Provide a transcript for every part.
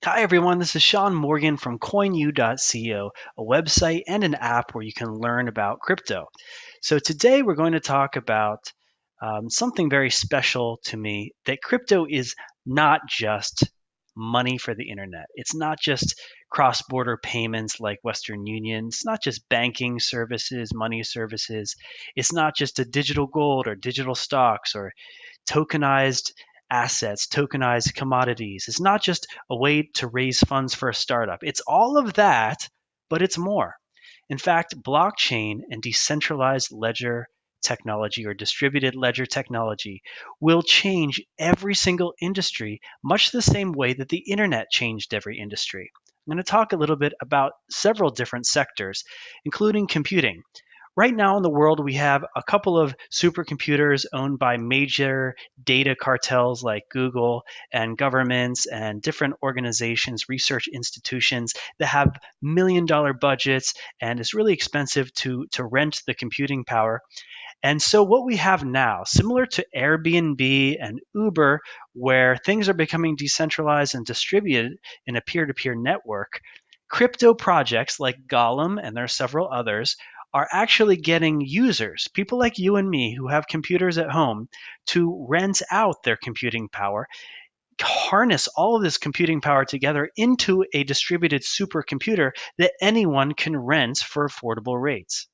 Hi everyone, this is Sean Morgan from CoinU.co, a website and an app where you can learn about crypto. So today we're going to talk about something very special to me, that crypto is not just money for the internet. It's not just cross-border payments like Western Union. It's not just banking services, money services. It's not just a digital gold or digital stocks or tokenized assets, tokenized commodities. It's not just a way to raise funds for a startup. It's all of that, but it's more. In fact, blockchain and decentralized ledger technology or distributed ledger technology will change every single industry, much the same way that the internet changed every industry. I'm going to talk a little bit about several different sectors, including computing. Right now in the world, we have a couple of supercomputers owned by major data cartels like Google, and governments and different organizations, research institutions that have $1 million budgets, and it's really expensive to rent the computing power. And so, what we have now, similar to Airbnb and Uber, where things are becoming decentralized and distributed in a peer to peer network, crypto projects like Gollum, and there are several others, are actually getting users, people like you and me who have computers at home, to rent out their computing power, harness all of this computing power together into a distributed supercomputer that anyone can rent for affordable rates.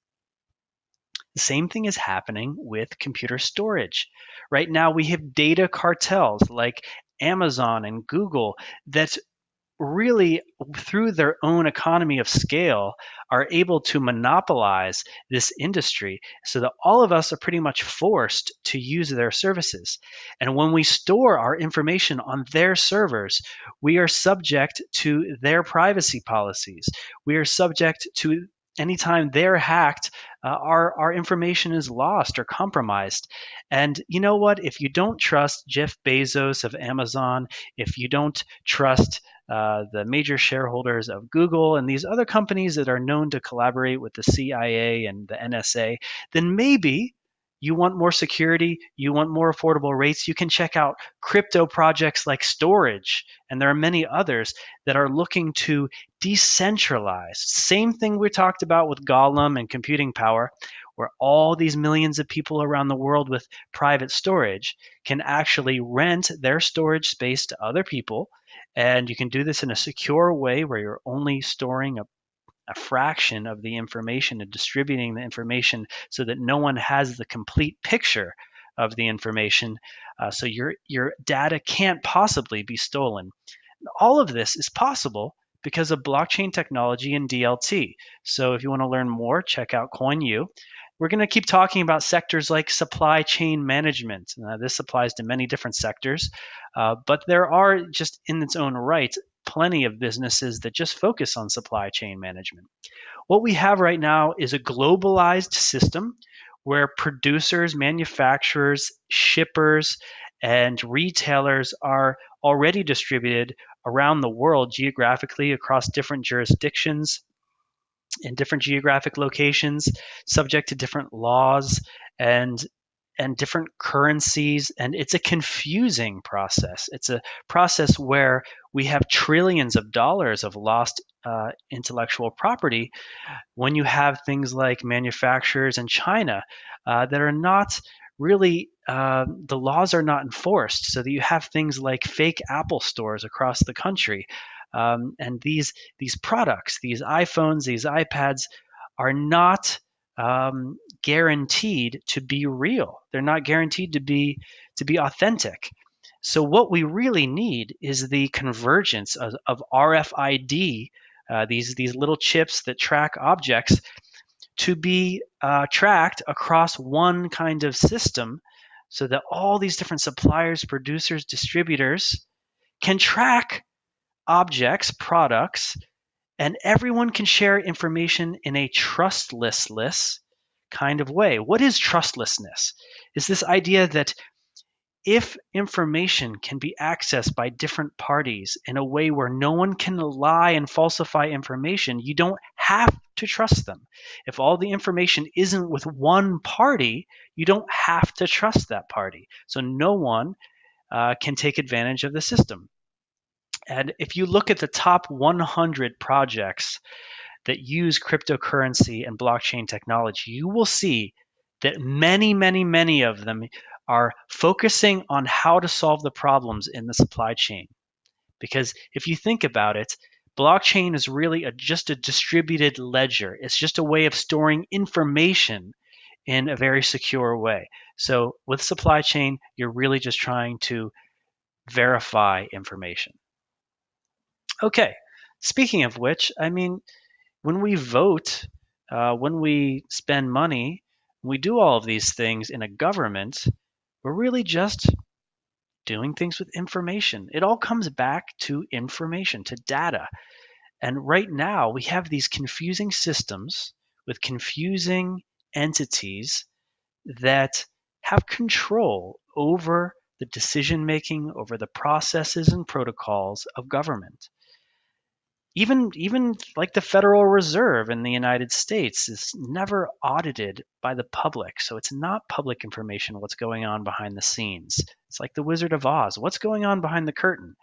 The same thing is happening with computer storage. Right now, we have data cartels like Amazon and Google that really, through their own economy of scale, are able to monopolize this industry so that all of us are pretty much forced to use their services. And when we store our information on their servers, we are subject to their privacy policies. We are subject to anytime they're hacked, our information is lost or compromised. And you know what? If you don't trust Jeff Bezos of Amazon, if you don't trust the major shareholders of Google and these other companies that are known to collaborate with the CIA and the NSA, then maybe you want more security, you want more affordable rates, you can check out crypto projects like Storage. And there are many others that are looking to decentralize. Same thing we talked about with Gollum and computing power, where all these millions of people around the world with private storage can actually rent their storage space to other people. And you can do this in a secure way where you're only storing a fraction of the information and distributing the information so that no one has the complete picture of the information. So your data can't possibly be stolen. All of this is possible because of blockchain technology and DLT. So if you want to learn more, check out CoinU. We're going to keep talking about sectors like supply chain management. This applies to many different sectors, but there are, just in its own right, plenty of businesses that just focus on supply chain management. What we have right now is a globalized system where producers, manufacturers, shippers, and retailers are already distributed around the world geographically across different jurisdictions in different geographic locations, subject to different laws and different currencies. And it's a confusing process. It's a process where we have trillions of dollars of lost intellectual property when you have things like manufacturers in China that are not really, the laws are not enforced, so that you have things like fake Apple stores across the country. And these products, these iPhones, these iPads, are not guaranteed to be real. They're not guaranteed to be authentic. So what we really need is the convergence of RFID, these little chips that track objects, to be tracked across one kind of system, so that all these different suppliers, producers, distributors can track objects, products, and everyone can share information in a trustless kind of way. What is trustlessness? Is this idea that if information can be accessed by different parties in a way where no one can lie and falsify information, you don't have to trust them. If all the information isn't with one party, you don't have to trust that party. So no one can take advantage of the system. And if you look at the top 100 projects that use cryptocurrency and blockchain technology, you will see that many, many, many of them are focusing on how to solve the problems in the supply chain. Because if you think about it, blockchain is really just a distributed ledger. It's just a way of storing information in a very secure way. So with supply chain, you're really just trying to verify information. Okay, speaking of which, I mean, when we vote, when we spend money, when we do all of these things in a government, we're really just doing things with information. It all comes back to information, to data. And right now, we have these confusing systems with confusing entities that have control over the decision making, over the processes and protocols of government. Even like the Federal Reserve in the United States is never audited by the public. So it's not public information what's going on behind the scenes. It's like the Wizard of Oz. What's going on behind the curtain?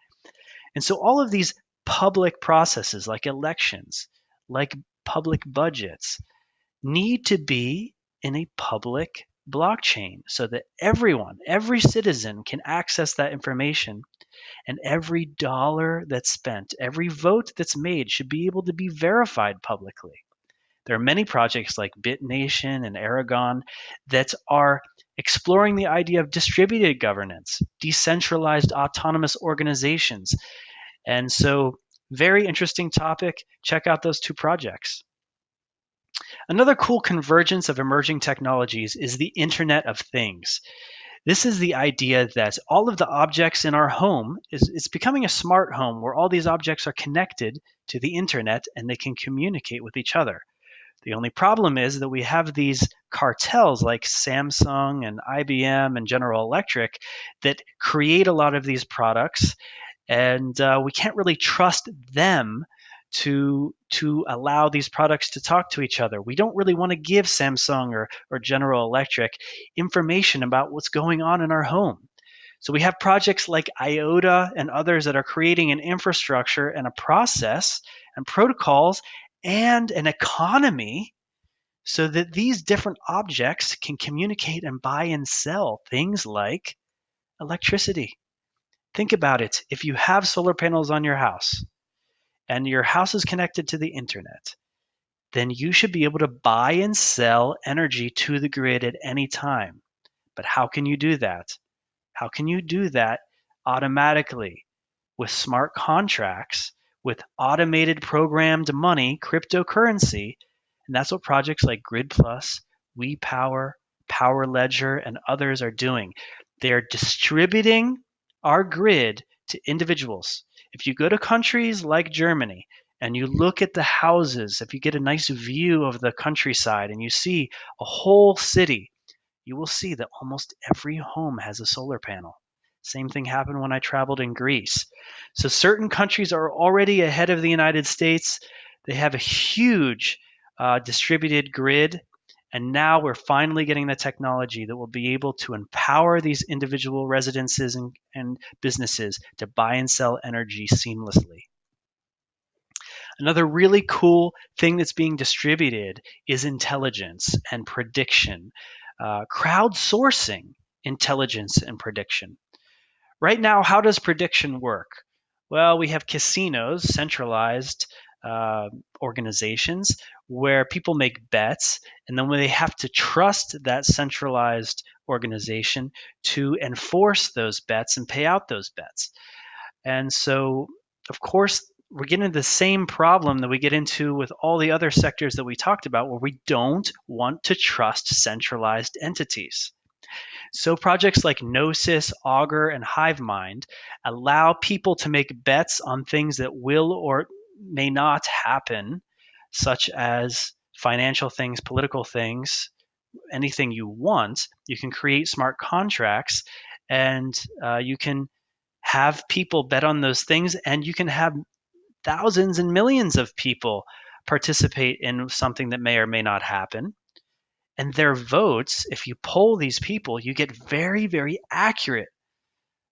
And so all of these public processes like elections, like public budgets, need to be in a public blockchain so that everyone, every citizen can access that information, and every dollar that's spent, every vote that's made should be able to be verified publicly. There are many projects like BitNation and Aragon that are exploring the idea of distributed governance, decentralized autonomous organizations. And so, very interesting topic. Check out those two projects. Another cool convergence of emerging technologies is the Internet of Things. This is the idea that all of the objects in our home it's becoming a smart home where all these objects are connected to the internet and they can communicate with each other. The only problem is that we have these cartels like Samsung and IBM and General Electric that create a lot of these products, and we can't really trust them to allow these products to talk to each other. We don't really want to give Samsung or General Electric information about what's going on in our home. So we have projects like IOTA and others that are creating an infrastructure and a process and protocols and an economy so that these different objects can communicate and buy and sell things like electricity. Think about it. If you have solar panels on your house and your house is connected to the internet, then you should be able to buy and sell energy to the grid at any time. But how can you do that? How can you do that automatically with smart contracts, with automated programmed money, cryptocurrency? And that's what projects like Grid Plus, WePower, Power Ledger, and others are doing. They are distributing our grid to individuals. If you go to countries like Germany and you look at the houses, if you get a nice view of the countryside and you see a whole city, you will see that almost every home has a solar panel. Same thing happened when I traveled in Greece. So certain countries are already ahead of the United States. They have a huge distributed grid. And now we're finally getting the technology that will be able to empower these individual residences and businesses to buy and sell energy seamlessly. Another really cool thing that's being distributed is intelligence and prediction, crowdsourcing intelligence and prediction. Right now, how does prediction work? Well, we have casinos, centralized organizations where people make bets, and then when they have to trust that centralized organization to enforce those bets and pay out those bets. And so, of course, we're getting into the same problem that we get into with all the other sectors that we talked about, where we don't want to trust centralized entities. So projects like Gnosis, Augur, and Hivemind allow people to make bets on things that will or may not happen, such as financial things, political things, anything you want. You can create smart contracts, and you can have people bet on those things, and you can have thousands and millions of people participate in something that may or may not happen. And their votes, if you poll these people, you get very, very accurate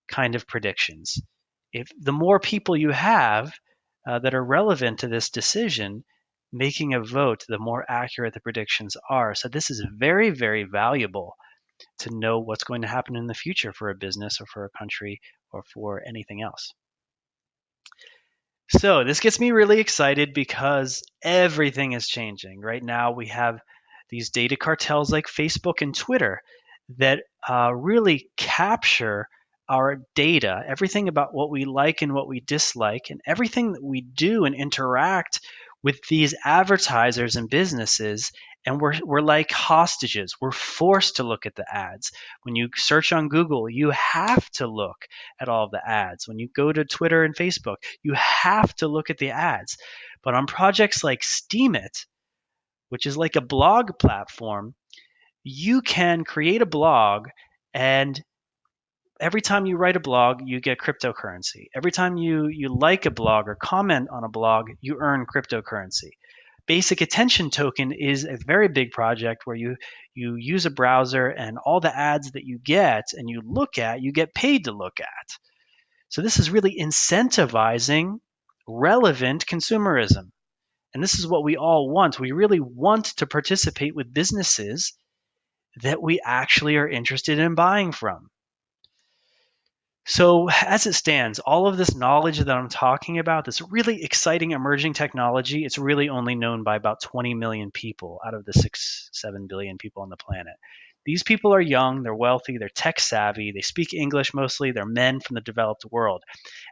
kind of predictions. If the more people you have that are relevant to this decision, making a vote, the more accurate the predictions are. So this is very, very valuable to know what's going to happen in the future for a business or for a country or for anything else. So this gets me really excited because everything is changing. Right now, we have these data cartels like Facebook and Twitter that really capture our data, everything about what we like and what we dislike, and everything that we do and interact with these advertisers and businesses. And we're like hostages. We're forced to look at the ads. When you search on Google, you have to look at all of the ads. When you go to Twitter and Facebook, you have to look at the ads. But on projects like Steemit, which is like a blog platform, you can create a blog, and every time you write a blog, you get cryptocurrency. Every time you like a blog or comment on a blog, you earn cryptocurrency. Basic Attention Token is a very big project where you use a browser, and all the ads that you get and you look at, you get paid to look at. So this is really incentivizing relevant consumerism. And this is what we all want. We really want to participate with businesses that we actually are interested in buying from. So, as it stands, all of this knowledge that I'm talking about, this really exciting emerging technology, it's really only known by about 20 million people out of the 7 billion people on the planet. These people are young, they're wealthy, they're tech savvy, they speak English mostly, they're men from the developed world.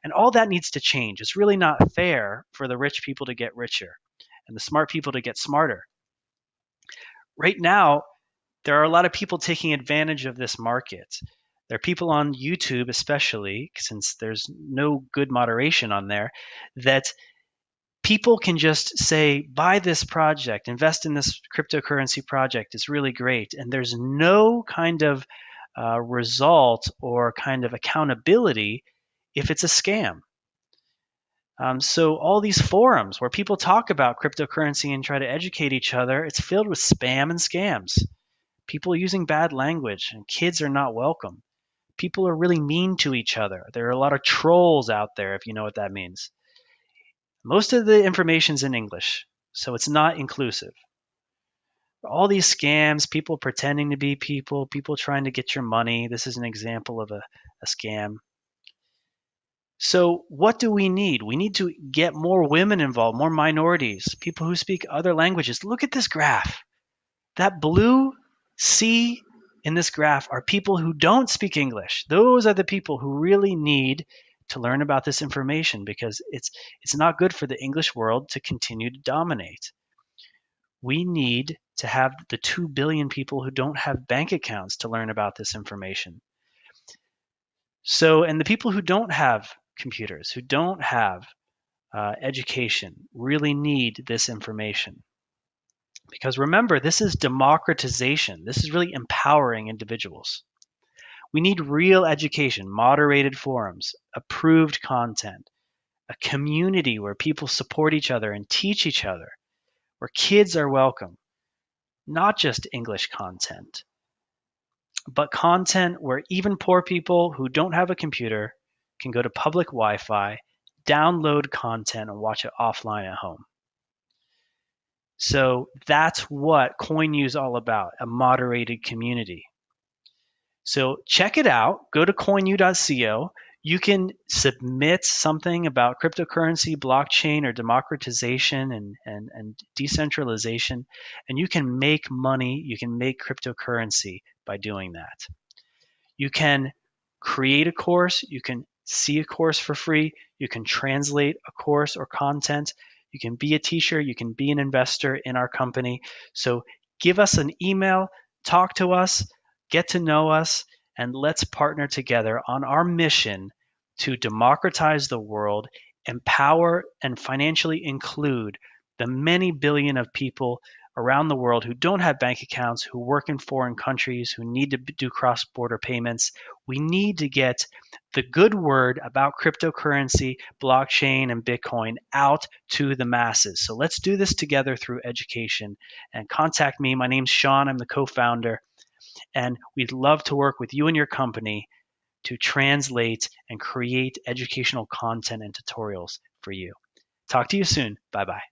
And all that needs to change. It's really not fair for the rich people to get richer and the smart people to get smarter. Right now, there are a lot of people taking advantage of this market. There are people on YouTube, especially, since there's no good moderation on there, that people can just say, buy this project, invest in this cryptocurrency project, it's really great. And there's no kind of result or kind of accountability if it's a scam. So all these forums where people talk about cryptocurrency and try to educate each other, it's filled with spam and scams. People using bad language, and kids are not welcome. People are really mean to each other. There are a lot of trolls out there, if you know what that means. Most of the information's in English, so it's not inclusive. All these scams, people pretending to be people trying to get your money. This is an example of a scam. So what do we need? We need to get more women involved, more minorities, people who speak other languages. Look at this graph. That blue C in this graph are people who don't speak English. Those are the people who really need to learn about this information, because it's not good for the English world to continue to dominate. We need to have the 2 billion people who don't have bank accounts to learn about this information. So, and the people who don't have computers, who don't have education, really need this information. Because remember, this is democratization. This is really empowering individuals. We need real education, moderated forums, approved content, a community where people support each other and teach each other, where kids are welcome, not just English content, but content where even poor people who don't have a computer can go to public Wi-Fi, download content, and watch it offline at home. So that's what CoinU is all about, a moderated community. So check it out. Go to coinu.co. You can submit something about cryptocurrency, blockchain, or democratization and decentralization, and you can make money. You can make cryptocurrency by doing that. You can create a course. You can see a course for free. You can translate a course or content. You can be a teacher. You can be an investor in our company. So give us an email, talk to us, get to know us, and let's partner together on our mission to democratize the world, empower and financially include the many billion of people around the world who don't have bank accounts, who work in foreign countries, who need to do cross-border payments. We need to get the good word about cryptocurrency, blockchain, and Bitcoin out to the masses. So let's do this together through education. And contact me. My name's Sean. I'm the co-founder. And we'd love to work with you and your company to translate and create educational content and tutorials for you. Talk to you soon. Bye bye.